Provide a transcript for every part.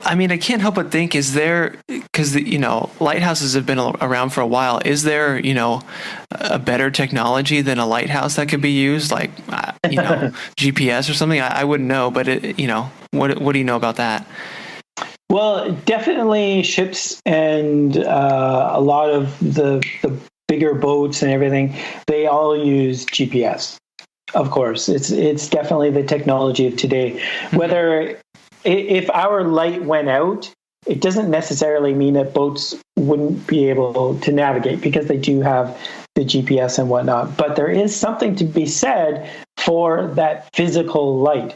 I mean, I can't help but think, is there, because, lighthouses have been around for a while. Is there, a better technology than a lighthouse that could be used, like, GPS or something? I wouldn't know, but, what do you know about that? Well, definitely ships and a lot of the bigger boats and everything, they all use GPS. Of course, it's definitely the technology of today. Whether if our light went out, it doesn't necessarily mean that boats wouldn't be able to navigate because they do have the GPS and whatnot. But there is something to be said for that physical light.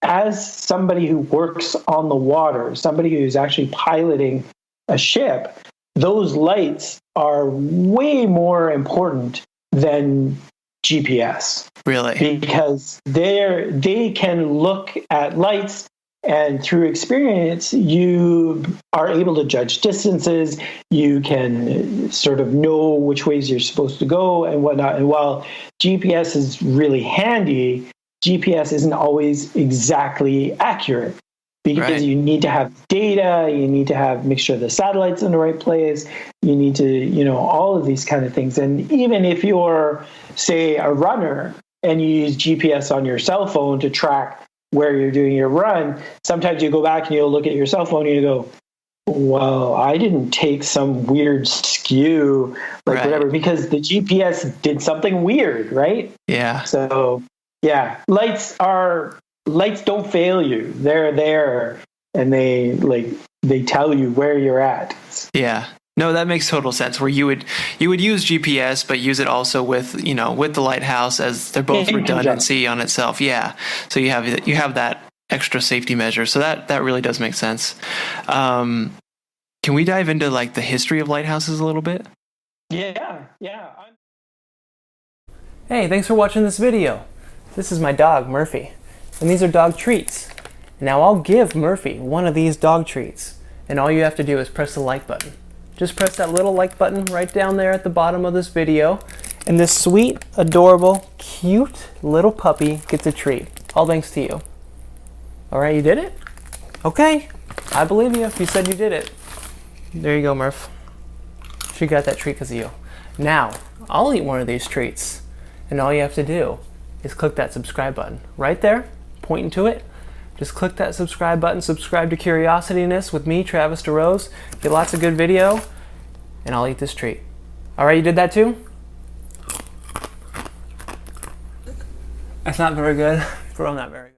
As somebody who works on the water, somebody who's actually piloting a ship, those lights are way more important than GPS. Really? Because they can look at lights, and through experience, you are able to judge distances. You can sort of know which ways you're supposed to go and whatnot. And while GPS is really handy, GPS isn't always exactly accurate because you need to have data, you need to make sure the satellite's in the right place, you need to, all of these kind of things. And even if you're, say, a runner and you use GPS on your cell phone to track where you're doing your run, sometimes you go back and you'll look at your cell phone and you go, well, I didn't take some weird skew, whatever, because the GPS did something weird, right? Yeah. So, yeah, lights don't fail you. They're there, and they tell you where you're at. Yeah. No, that makes total sense. Where you would use GPS, but use it also with the lighthouse, as they're both redundancy on itself. Yeah. So you have that extra safety measure. So that really does make sense. Can we dive into like the history of lighthouses a little bit? Yeah. Hey, thanks for watching this video. This is my dog, Murphy, and these are dog treats. Now I'll give Murphy one of these dog treats, and all you have to do is press the like button. Just press that little like button right down there at the bottom of this video, and this sweet, adorable, cute little puppy gets a treat. All thanks to you. Alright, you did it? Okay, I believe you if you said you did it. There you go, Murph. She got that treat because of you. Now, I'll eat one of these treats, and all you have to do is click that subscribe button right there, pointing to it. Just click that subscribe button, subscribe to Curiosityness with me, Travis DeRose. Get lots of good video, and I'll eat this treat. All right, you did that too? That's not very good. Bro, not very good.